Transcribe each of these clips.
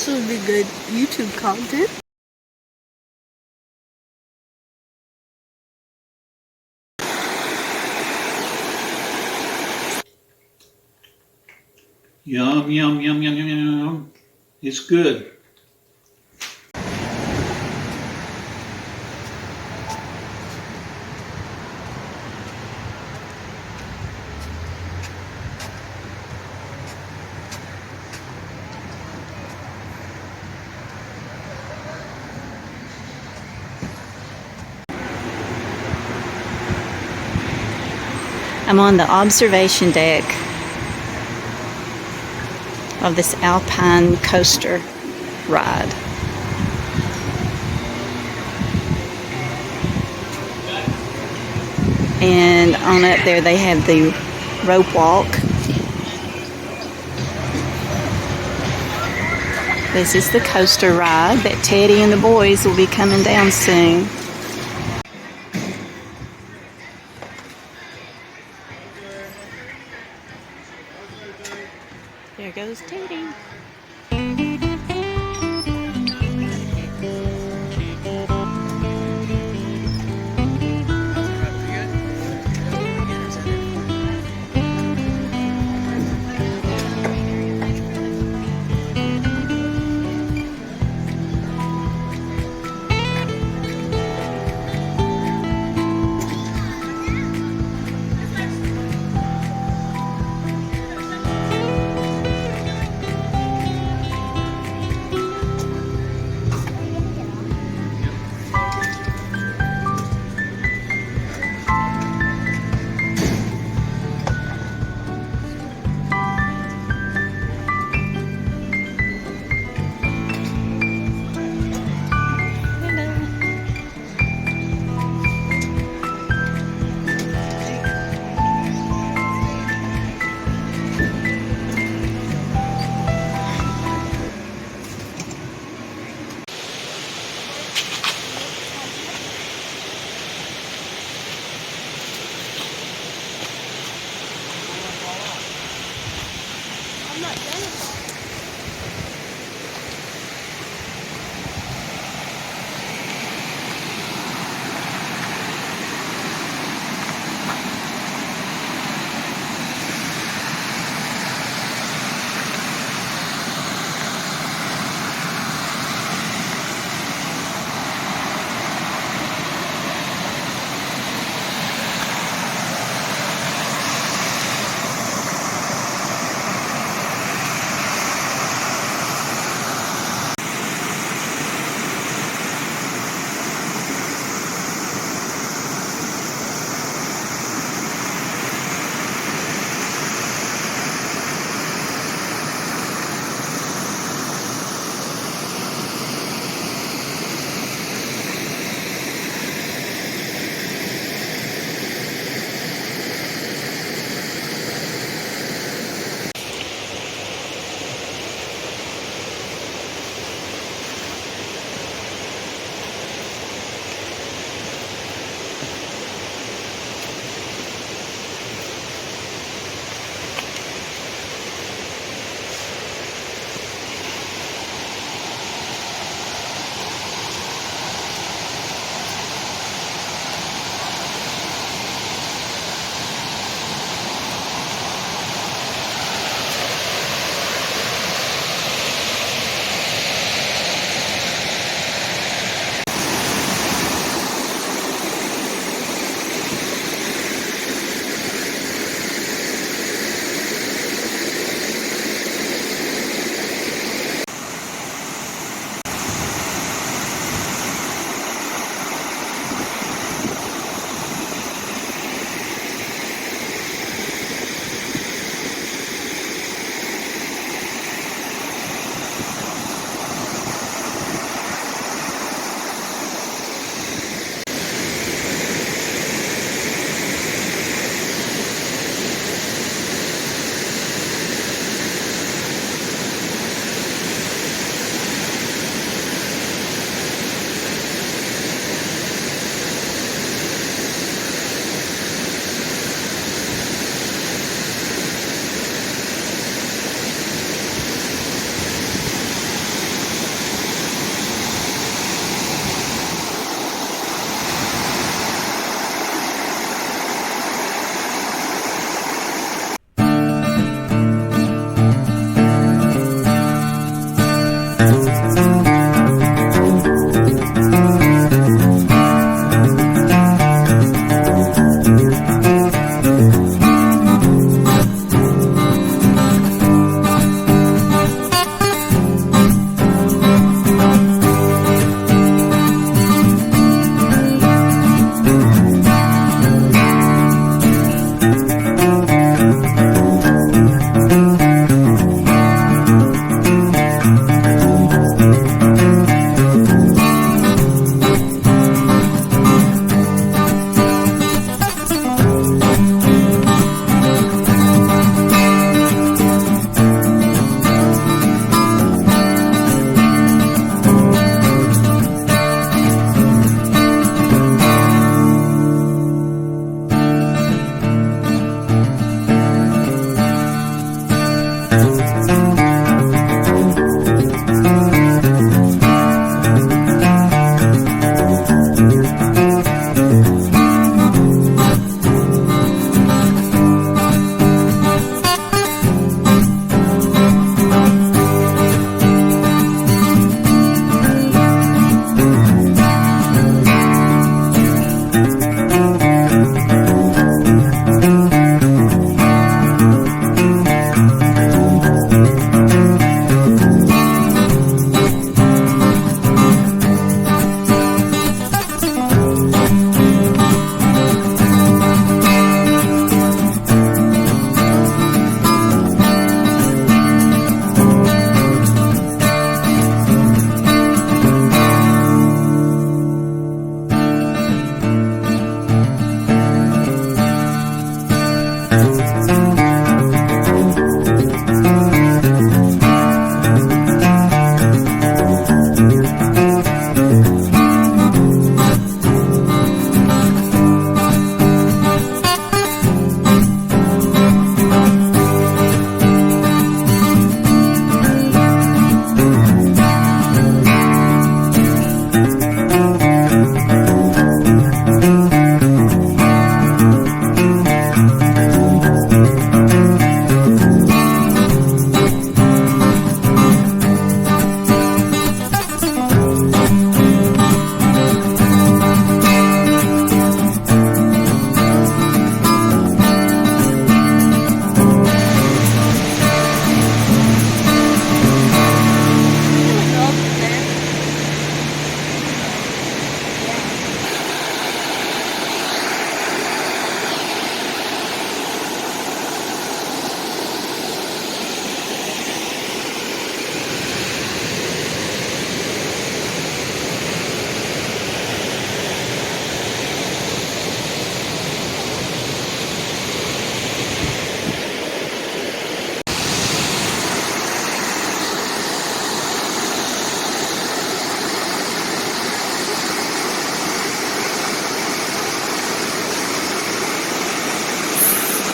This would be good YouTube content. Yum, yum, yum, yum, yum, yum. It's good. I'm on the observation deck of this Alpine Coaster ride. And on up there they have the rope walk. This is the coaster ride that Teddy and the boys will be coming down soon. There goes Teddy.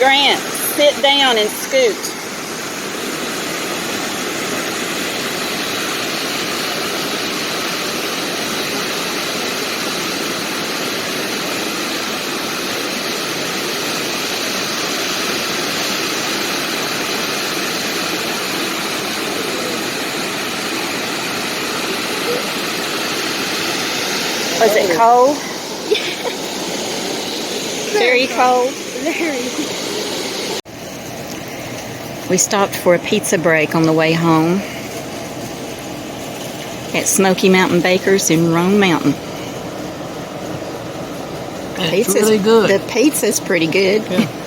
Grant, sit down and scoot. Was it cold? Very cold? Very. We stopped for a pizza break on the way home at Smokey Mountain Bakers in Roan Mountain. It's really good. The pizza's pretty good. Yeah.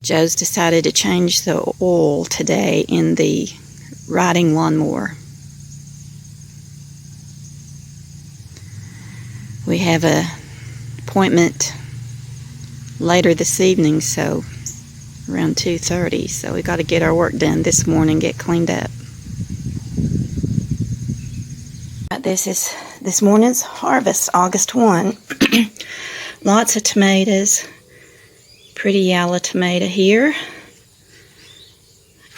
Joe's decided to change the oil today in the riding lawnmower. We have an appointment later this evening, so around 2:30, so we got to get our work done this morning, get cleaned up. This is this morning's harvest, August 1. Lots of tomatoes. Pretty yellow tomato here.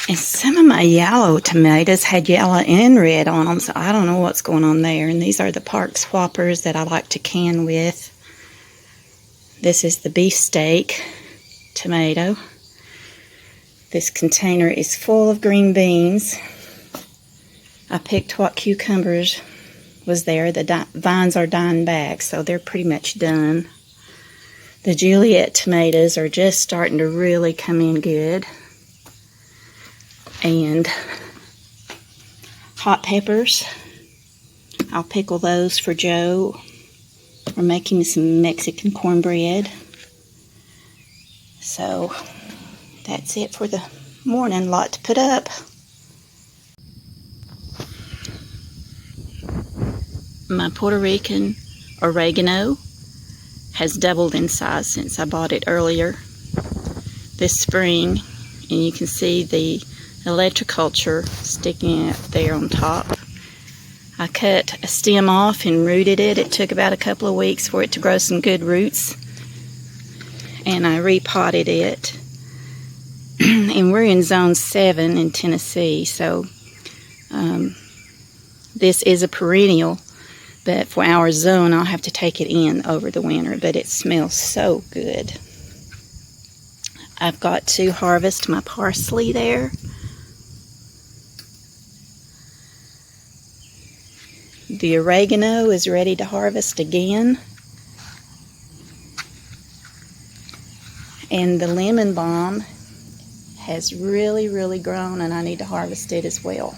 And some of my yellow tomatoes had yellow and red on them, so I don't know what's going on there. And these are the Park Swappers that I like to can with. This is the beefsteak tomato. This container is full of green beans. I picked what cucumbers was there. The vines are dying back, so they're pretty much done. The Juliet tomatoes are just starting to really come in good. And hot peppers. I'll pickle those for Joe. We're making some Mexican cornbread. So that's it for the morning. Lot to put up. My Puerto Rican oregano has doubled in size since I bought it earlier this spring, and you can see the electroculture sticking up there on top. I cut a stem off and rooted it. It took about a couple of weeks for it to grow some good roots, and I repotted it. And we're in zone 7 in Tennessee, so this is a perennial. But for our zone, I'll have to take it in over the winter. But it smells so good. I've got to harvest my parsley there. The oregano is ready to harvest again. And the lemon balm has really, really grown, and I need to harvest it as well.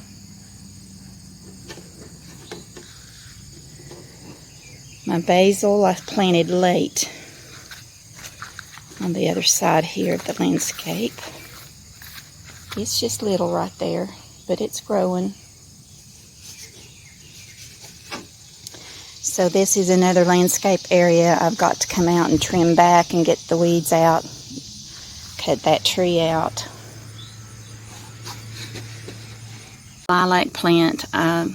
My basil I planted late on the other side here of the landscape. It's just little right there, but it's growing. So this is another landscape area I've got to come out and trim back and get the weeds out. Cut that tree out. Lilac plant I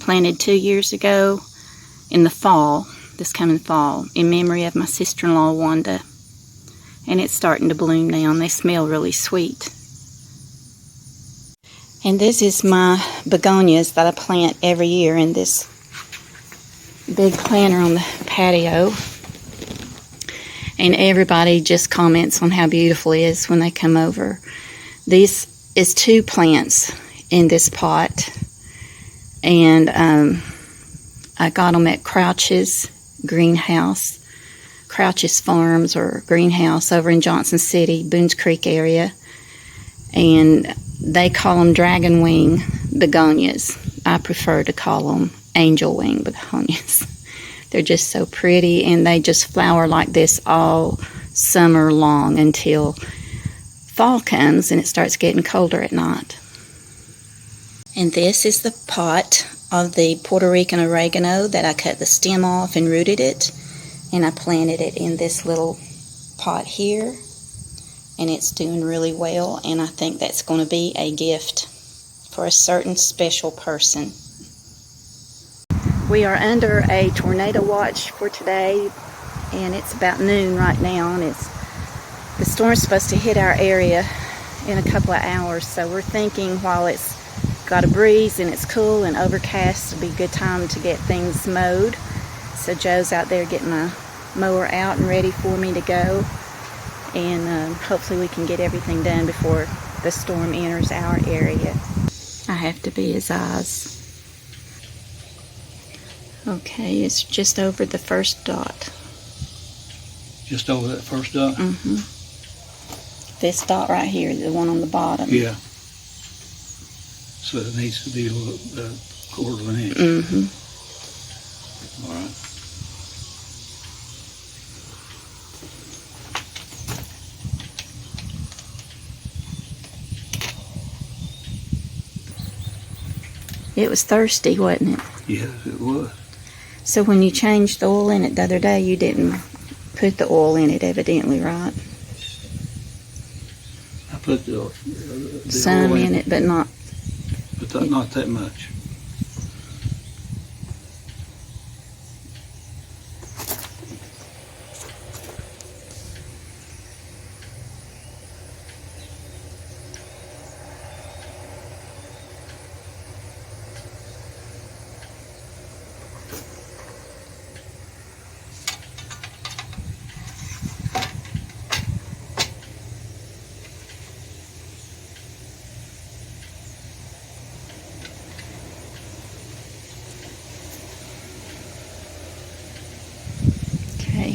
planted 2 years ago in the fall, this coming fall, in memory of my sister-in-law, Wanda. And it's starting to bloom now, and they smell really sweet. And this is my begonias that I plant every year in this big planter on the patio. And everybody just comments on how beautiful it is when they come over. This is 2 plants in this pot. And I got them at Crouch's Greenhouse. Crouch's Farms or Greenhouse over in Johnson City, Boones Creek area. And they call them dragon wing begonias. I prefer to call them angel wing begonias. They're just so pretty, and they just flower like this all summer long until fall comes and it starts getting colder at night. And this is the pot of the Puerto Rican oregano that I cut the stem off and rooted it. And I planted it in this little pot here. And it's doing really well, and I think that's going to be a gift for a certain special person. We are under a tornado watch for today, and it's about noon right now, and the storm's supposed to hit our area in a couple of hours, so we're thinking while it's got a breeze and it's cool and overcast, it'll be a good time to get things mowed. So Joe's out there getting my mower out and ready for me to go. And hopefully we can get everything done before the storm enters our area. I have to be his eyes. Okay, it's just over the first dot. Just over that first dot? Mm-hmm. This dot right here, the one on the bottom. Yeah. So it needs to be a little, quarter of an inch. Mm-hmm. All right. It was thirsty, wasn't it? Yes, it was. So when you changed the oil in it the other day, you didn't put the oil in it evidently, right? I put the Some oil in it, but not... But not that much.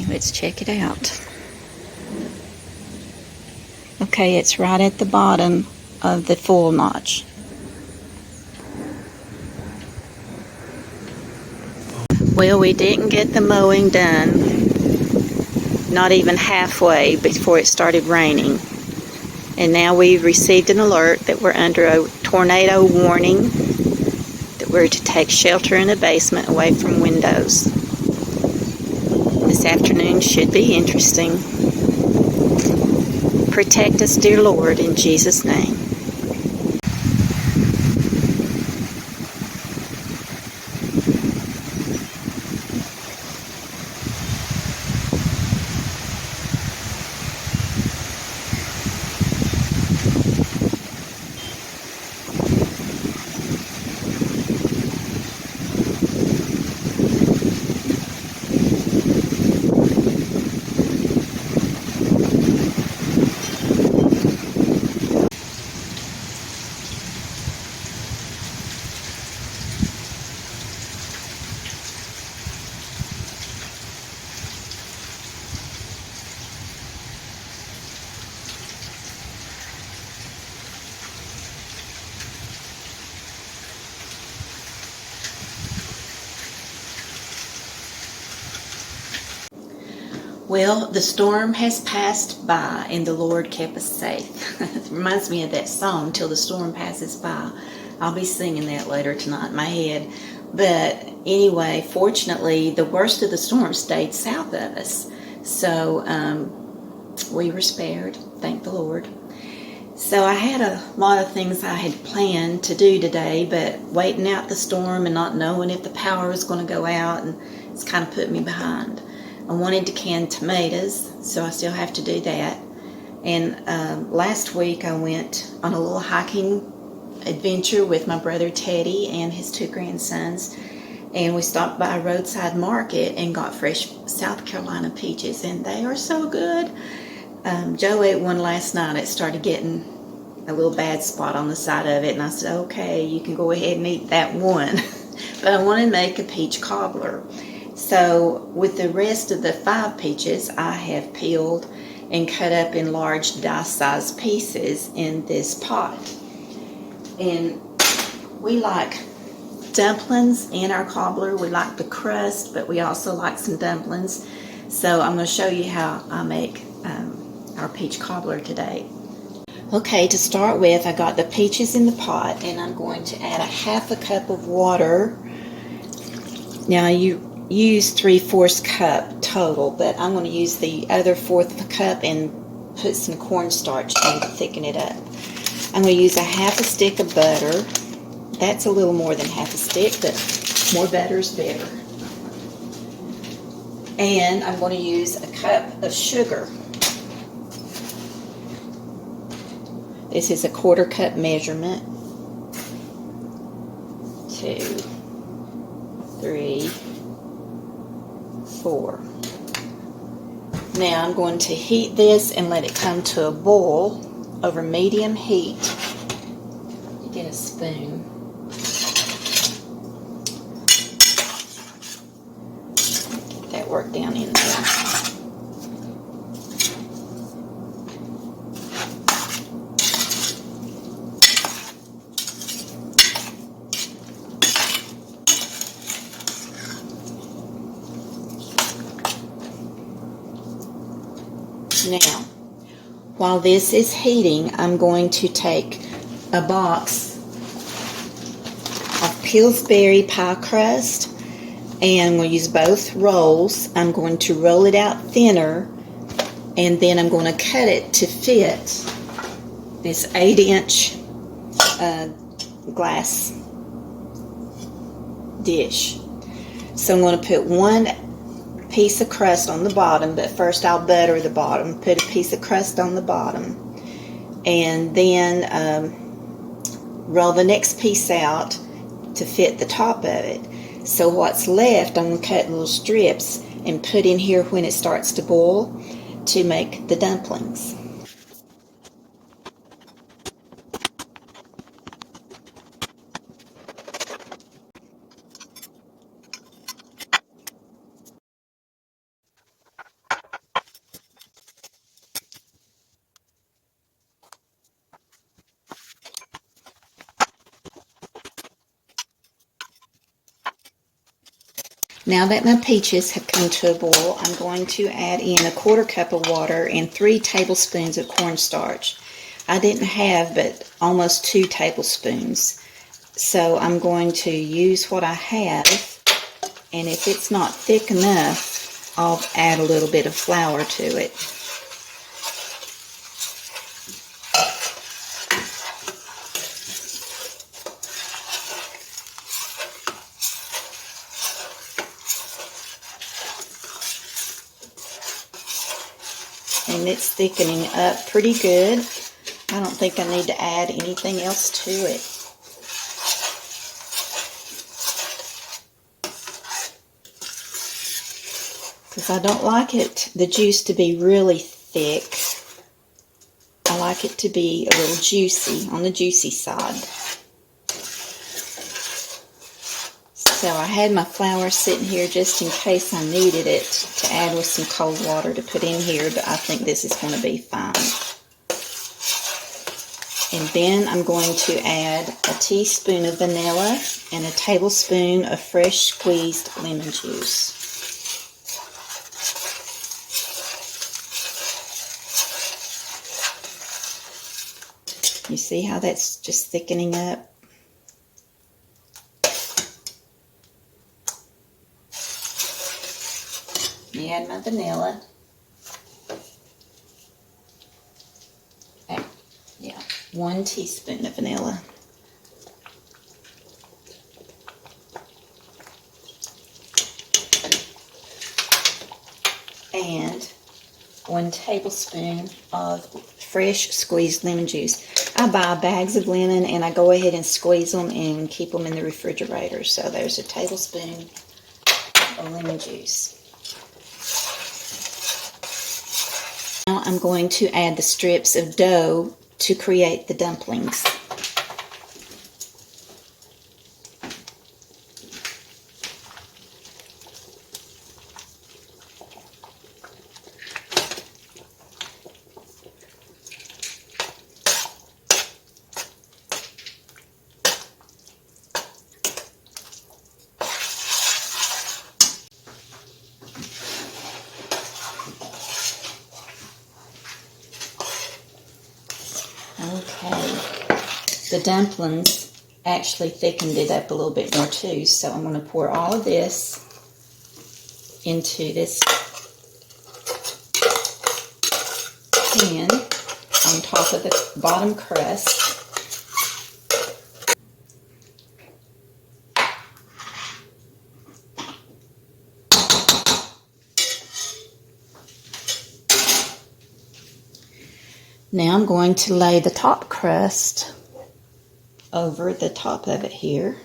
Let's check it out. Okay, it's right at the bottom of the full notch. Well, we didn't get the mowing done, not even halfway before it started raining. And now we've received an alert that we're under a tornado warning, that we're to take shelter in the basement away from windows. This afternoon should be interesting. Protect us, dear Lord, in Jesus' name. Well, the storm has passed by and the Lord kept us safe. It reminds me of that song, Till the Storm Passes By. I'll be singing that later tonight in my head. But anyway, fortunately, the worst of the storm stayed south of us. So we were spared, thank the Lord. So I had a lot of things I had planned to do today, but waiting out the storm and not knowing if the power was going to go out, and it's kind of put me behind. I wanted to can tomatoes, so I still have to do that. And last week I went on a little hiking adventure with my brother Teddy and his 2 grandsons, and we stopped by a roadside market and got fresh South Carolina peaches, and they are so good. Joe ate one last night. It started getting a little bad spot on the side of it, and I said, okay, you can go ahead and eat that one. But I want to make a peach cobbler. So with the rest of the 5 peaches, I have peeled and cut up in large dice-sized pieces in this pot. And we like dumplings in our cobbler. We like the crust, but we also like some dumplings. So I'm going to show you how I make our peach cobbler today. Okay, to start with, I got the peaches in the pot, and I'm going to add a 1/2 cup of water. Now you use 3/4 cup total, but I'm going to use the other 1/4 cup and put some cornstarch in to thicken it up. I'm going to use a 1/2 stick of butter. That's a little more than 1/2 stick, but more butter is better. And I'm going to use a cup of sugar. This is a 1/4 cup measurement. 2, 3, 4. Now I'm going to heat this and let it come to a boil over medium heat. Get a spoon. Get that work down in there. Now, while this is heating, I'm going to take a box of Pillsbury pie crust, and I'm going to use both rolls. I'm going to roll it out thinner, and then I'm going to cut it to fit this 8-inch glass dish. So I'm going to put 1 piece of crust on the bottom, but first I'll butter the bottom, put a piece of crust on the bottom, and then roll the next piece out to fit the top of it. So what's left I'm going to cut little strips and put in here when it starts to boil to make the dumplings. Now that my peaches have come to a boil, I'm going to add in a 1/4 cup of water and 3 tablespoons of cornstarch. I didn't have but almost 2 tablespoons. So I'm going to use what I have, and if it's not thick enough, I'll add a little bit of flour to it. And it's thickening up pretty good. I don't think I need to add anything else to it. Because I don't like the juice to be really thick. I like it to be a little juicy, on the juicy side. So I had my flour sitting here just in case I needed it to add with some cold water to put in here, but I think this is going to be fine. And then I'm going to add a teaspoon of vanilla and a tablespoon of fresh squeezed lemon juice. You see how that's just thickening up? Add my vanilla. Yeah. 1 teaspoon of vanilla. And 1 tablespoon of fresh squeezed lemon juice. I buy bags of lemon and I go ahead and squeeze them and keep them in the refrigerator. So there's a tablespoon of lemon juice. Now I'm going to add the strips of dough to create the dumplings. Okay, the dumplings actually thickened it up a little bit more too, so I'm going to pour all of this into this pan on top of the bottom crust. Now I'm going to lay the top crust over the top of it here.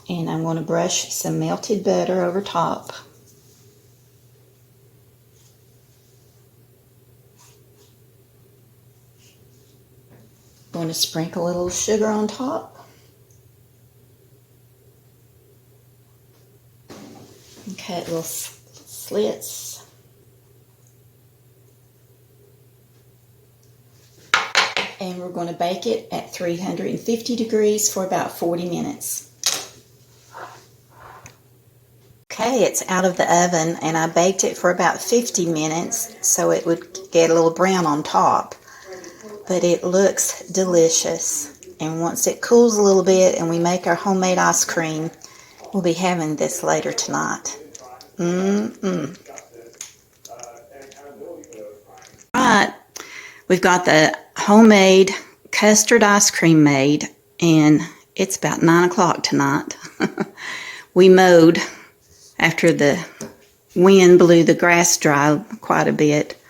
And I'm going to brush some melted butter over top. I'm going to sprinkle a little sugar on top. Cut little slits. And we're going to bake it at 350 degrees for about 40 minutes. Okay, it's out of the oven and I baked it for about 50 minutes so it would get a little brown on top. But it looks delicious. And once it cools a little bit and we make our homemade ice cream, we'll be having this later tonight. Alright, we've got the homemade custard ice cream made, and it's about 9 o'clock tonight. We mowed after the wind blew the grass dry quite a bit,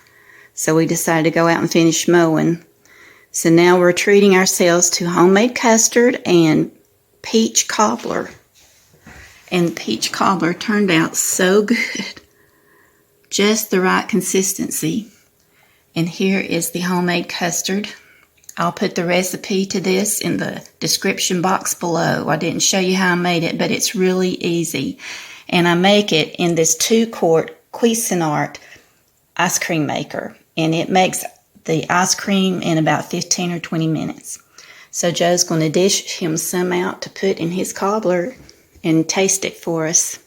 so we decided to go out and finish mowing. So now we're treating ourselves to homemade custard and peach cobbler. And peach cobbler turned out so good. Just the right consistency. And here is the homemade custard. I'll put the recipe to this in the description box below. I didn't show you how I made it, but it's really easy. And I make it in this 2-quart Cuisinart ice cream maker. And it makes the ice cream in about 15 or 20 minutes. So Joe's going to dish him some out to put in his cobbler and taste it for us.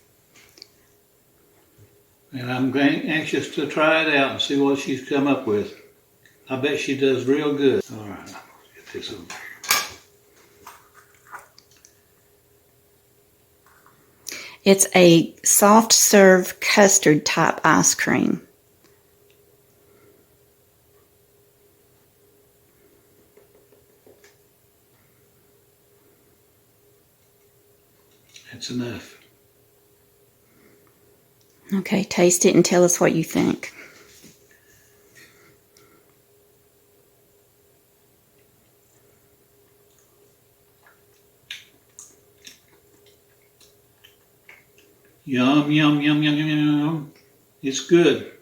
And I'm anxious to try it out and see what she's come up with. I bet she does real good. All right, get this over here. It's a soft serve custard type ice cream. That's enough. Okay, taste it and tell us what you think. Yum, yum, yum, yum, yum, yum. It's good.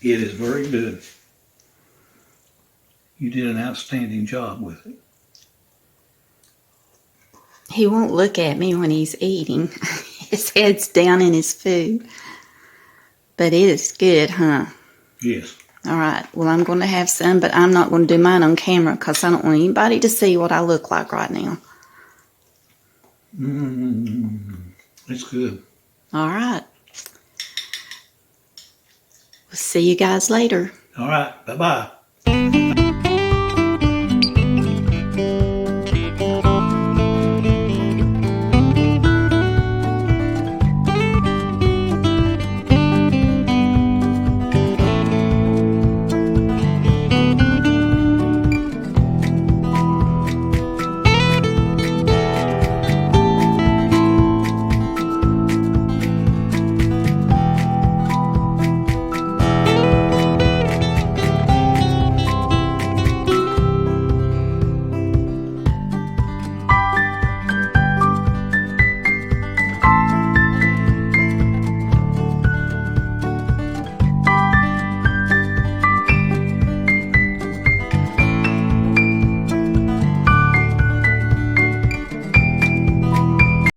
It is very good. You did an outstanding job with it. He won't look at me when he's eating. His head's down in his food. But it is good, huh? Yes. All right. Well, I'm going to have some, but I'm not going to do mine on camera because I don't want anybody to see what I look like right now. It's good. All right. We'll see you guys later. All right. Bye-bye.